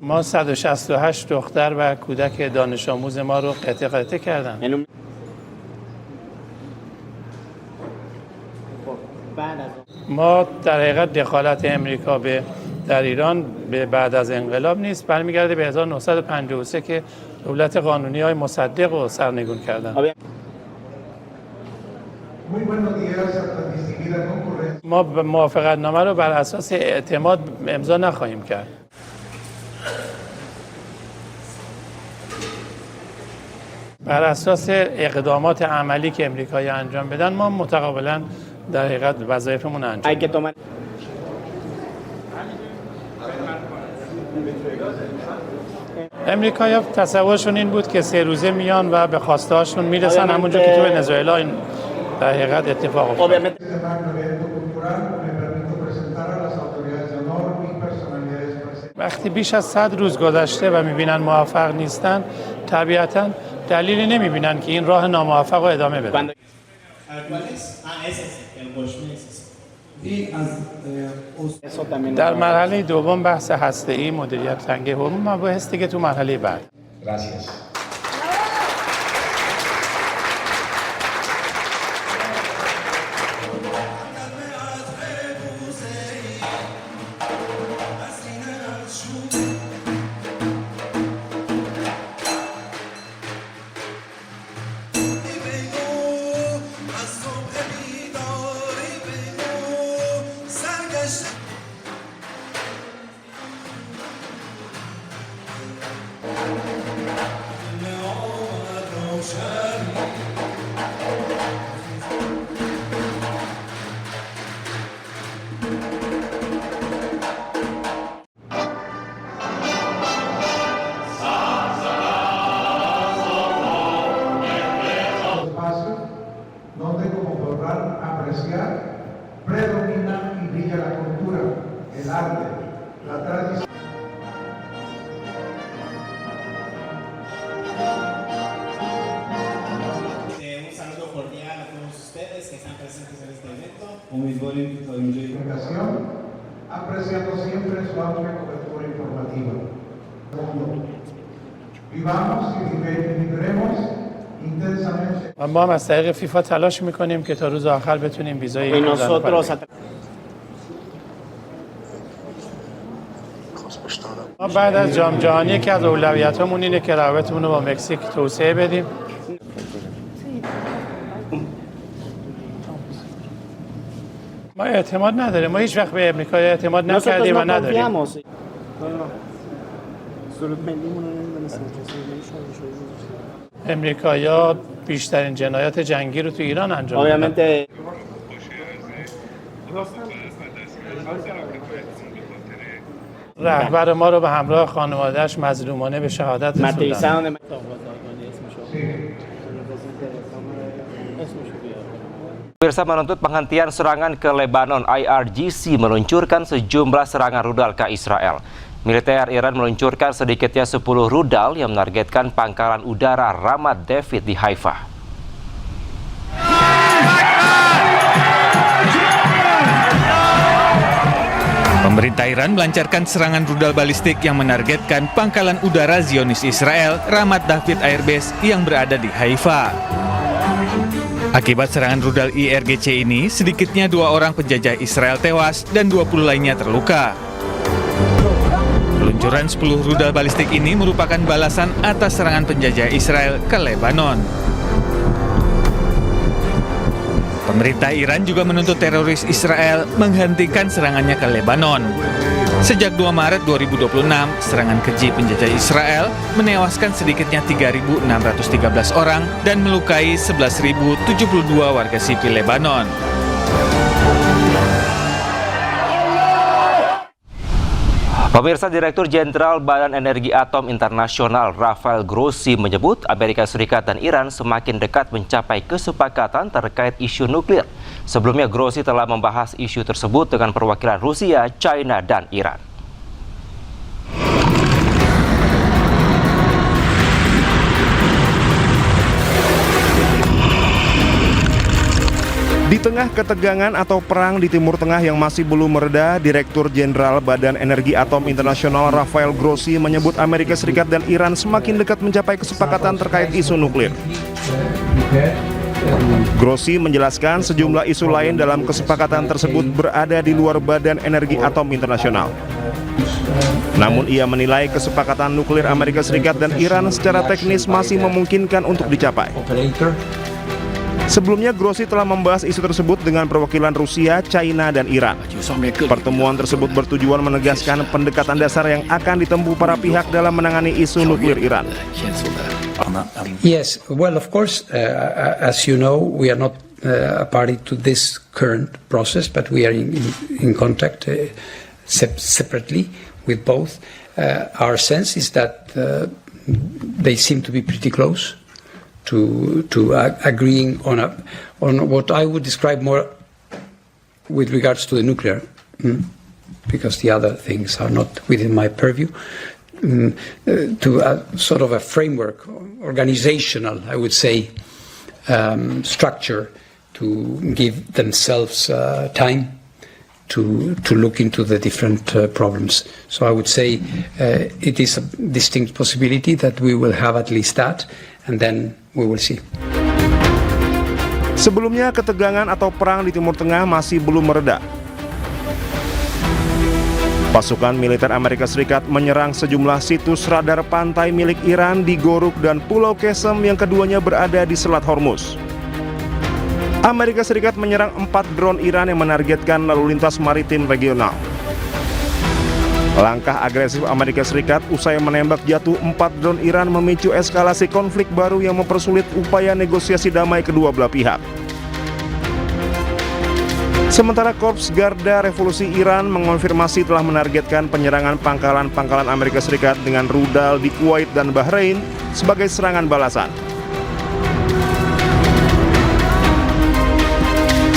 ما 168 دختر و کودک دانش آموز ما رو قطع قطع کردن. ما در حقیقت دخالت امریکا در ایران بعد از انقلاب نیست، برمیگرده به 1953 که دولت قانونی های مصدق رو سرنگون کردن. ما موافقت نامه رو بر اساس اعتماد امضا نخواهیم کرد. بر اساس اقدامات عملی که امریکایی انجام بدن ما متقابلا در حقیقت وظایفمون انجام بدیم. امریکایی‌ها تصورشون این بود که 3 روزه میان و به خواسته هاشون میرسن، همونجور که تو ونزوئلا این در حقیقت اتفاق افتاد. وقتی بیش از 100 روز گذشته و میبینن موفق نیستن، طبیعتاً دلیلی نمیبینن که این راه ناموفق رو ادامه بدن. در مرحله دوم بحث هسته‌ای، مدیریت تنگه هورمون، مباحث دیگه تو مرحله بعد. Predomina y brilla la cultura, el arte, la tradición. Un saludo cordial a todos ustedes que están presentes en este evento. Apreciando siempre su amplia cobertura informativa. Vivamos y viviremos intensamente. ما هم از طریق فیفا تلاش میکنیم که تا روز آخر بتونیم ویزای ایران رو بگیریم. ما بعد از جام جهانی یکی از اولویتامون اینه که روابطمون رو با مکزیک توسعه بدیم. ما اعتماد نداریم، ما هیچ وقت به امریکا اعتماد نکردیم و نداریم. امریکایی‌ها بیشترین جنایات جنگی رو تو ایران انجام دادن. رهبر ما رو به همراه خانواده‌اش مظلومانه به شهادت رسوندن. Pemirsa, menuntut penghentian serangan ke Lebanon, IRGC meluncurkan sejumlah serangan rudal ke Israel. Militer Iran meluncurkan sedikitnya 10 rudal yang menargetkan pangkalan udara Ramat David di Haifa. Pemerintah Iran melancarkan serangan rudal balistik yang menargetkan pangkalan udara Zionis Israel Ramat David Air Base yang berada di Haifa. Akibat serangan rudal IRGC ini, sedikitnya 2 orang penjajah Israel tewas dan 20 lainnya terluka. Peluncuran 10 rudal balistik ini merupakan balasan atas serangan penjajah Israel ke Lebanon. Pemerintah Iran juga menuntut teroris Israel menghentikan serangannya ke Lebanon. Sejak 2 Maret 2026, serangan keji penjajah Israel menewaskan sedikitnya 3.613 orang dan melukai 11.072 warga sipil Lebanon. Pemirsa, Direktur Jenderal Badan Energi Atom Internasional Rafael Grossi menyebut Amerika Serikat dan Iran semakin dekat mencapai kesepakatan terkait isu nuklir. Sebelumnya Grossi telah membahas isu tersebut dengan perwakilan Rusia, China, dan Iran. Di Di tengah ketegangan atau perang di Timur Tengah yang masih belum mereda, Direktur Jenderal Badan Energi Atom Internasional Rafael Grossi menyebut Amerika Serikat dan Iran semakin dekat mencapai kesepakatan terkait isu nuklir. Grossi menjelaskan sejumlah isu lain dalam kesepakatan tersebut berada di luar Badan Energi Atom Internasional. Namun ia menilai kesepakatan nuklir Amerika Serikat dan Iran secara teknis masih memungkinkan untuk dicapai. Sebelumnya Grossi telah membahas isu tersebut dengan perwakilan Rusia, China, dan Iran. Pertemuan tersebut bertujuan menegaskan pendekatan dasar yang akan ditempuh para pihak dalam menangani isu nuklir Iran. Yes, well, of course, as you know, we are not a party to this current process, but we are in contact separately with both. Our sense is that they seem to be pretty close to agreeing on what I would describe more with regards to the nuclear, because the other things are not within my purview. To a sort of a framework, organizational, I would say, structure to give themselves time to look into the different problems. So I would say it is a distinct possibility that we will have at least that, and then we will see. Sebelumnya, ketegangan atau perang di Timur Tengah masih belum mereda. Pasukan militer Amerika Serikat menyerang sejumlah situs radar pantai milik Iran di Goruk dan Pulau Qesem yang keduanya berada di Selat Hormuz. Amerika Serikat menyerang 4 drone Iran yang menargetkan lalu lintas maritim regional. Langkah agresif Amerika Serikat usai menembak jatuh 4 drone Iran memicu eskalasi konflik baru yang mempersulit upaya negosiasi damai kedua belah pihak. Sementara Korps Garda Revolusi Iran mengonfirmasi telah menargetkan penyerangan pangkalan-pangkalan Amerika Serikat dengan rudal di Kuwait dan Bahrain sebagai serangan balasan.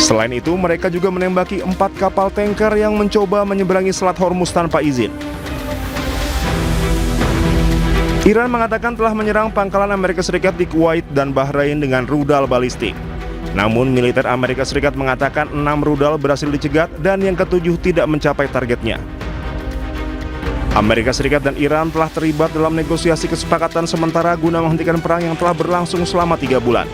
Selain itu, mereka juga menembaki 4 kapal tanker yang mencoba menyeberangi Selat Hormuz tanpa izin. Iran mengatakan telah menyerang pangkalan Amerika Serikat di Kuwait dan Bahrain dengan rudal balistik. Namun militer Amerika Serikat mengatakan 6 rudal berhasil dicegat dan yang ke-7 tidak mencapai targetnya. Amerika Serikat dan Iran telah terlibat dalam negosiasi kesepakatan sementara guna menghentikan perang yang telah berlangsung selama 3 bulan.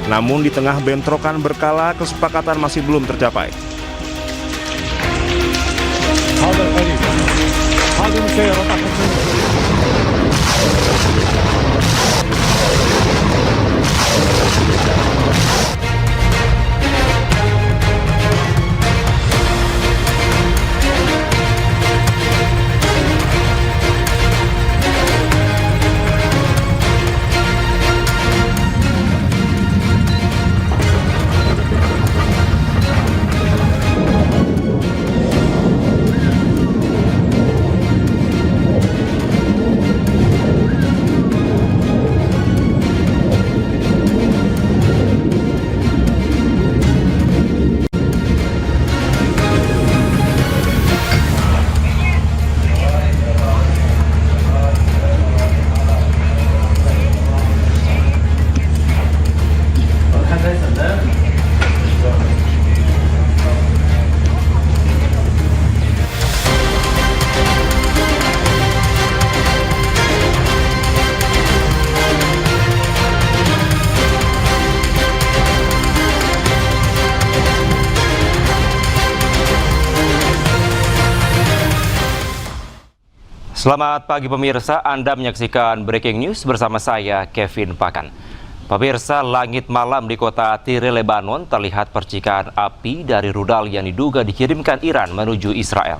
Namun di tengah bentrokan berkala, kesepakatan masih belum tercapai. Selamat pagi pemirsa, Anda menyaksikan Breaking News bersama saya, Kevin Pakan. Pemirsa, langit malam di kota Tire, Lebanon terlihat percikan api dari rudal yang diduga dikirimkan Iran menuju Israel.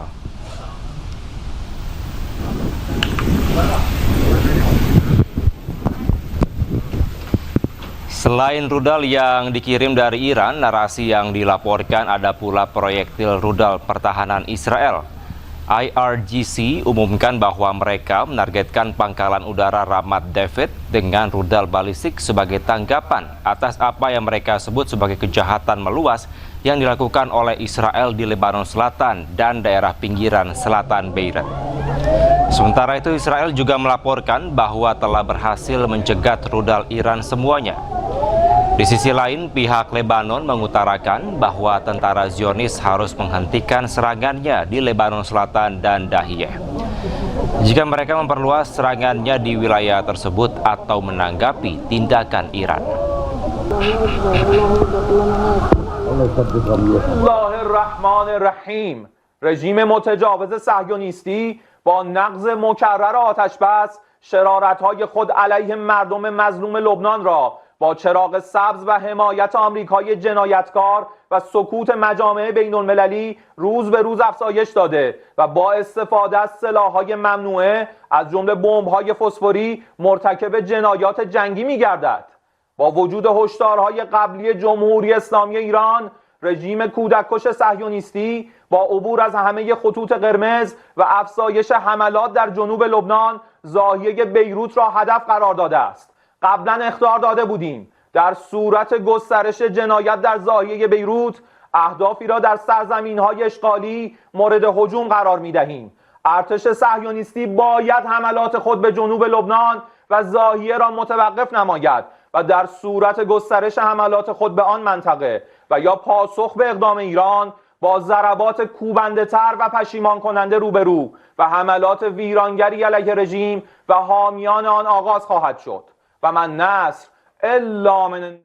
Selain rudal yang dikirim dari Iran, narasi yang dilaporkan ada pula proyektil rudal pertahanan Israel. IRGC umumkan bahwa mereka menargetkan pangkalan udara Ramat David dengan rudal balistik sebagai tanggapan atas apa yang mereka sebut sebagai kejahatan meluas yang dilakukan oleh Israel di Lebanon Selatan dan daerah pinggiran selatan Beirut. Sementara itu, Israel juga melaporkan bahwa telah berhasil mencegat rudal Iran semuanya. Di sisi lain, pihak Lebanon mengutarakan bahwa tentara Zionis harus menghentikan serangannya di Lebanon Selatan dan Dahiyeh jika mereka memperluas serangannya di wilayah tersebut atau menanggapi tindakan Iran. Bismillahirrahmanirrahim. رژیم متجاوز صهیونیستی با نقض مکرر آتش بس شرارت‌های خود علیه مردم مظلوم لبنان را با چراغ سبز و حمایت آمریکای جنایتکار و سکوت مجامع بین‌المللی روز به روز افزایش داده و با استفاده از سلاح‌های ممنوعه از جمله بمب‌های فسفوری مرتکب جنایات جنگی می‌گردد. با وجود هشدارهای قبلی جمهوری اسلامی ایران، رژیم کودککش صهیونیستی با عبور از همه خطوط قرمز و افزایش حملات در جنوب لبنان ضاحیه بیروت را هدف قرار داده است. قبلا اخطار داده بودیم در صورت گسترش جنایت در ضاحیه بیروت اهدافی را در سرزمین‌های اشغالی مورد هجوم قرار می‌دهیم. ارتش صهیونیستی باید حملات خود به جنوب لبنان و ضاحیه را متوقف نماید و در صورت گسترش حملات خود به آن منطقه و یا پاسخ به اقدام ایران با ضربات کوبنده‌تر و پشیمان کننده روبرو و حملات ویرانگری علیه رژیم و حامیان آن آغاز خواهد شد و من نصر الا من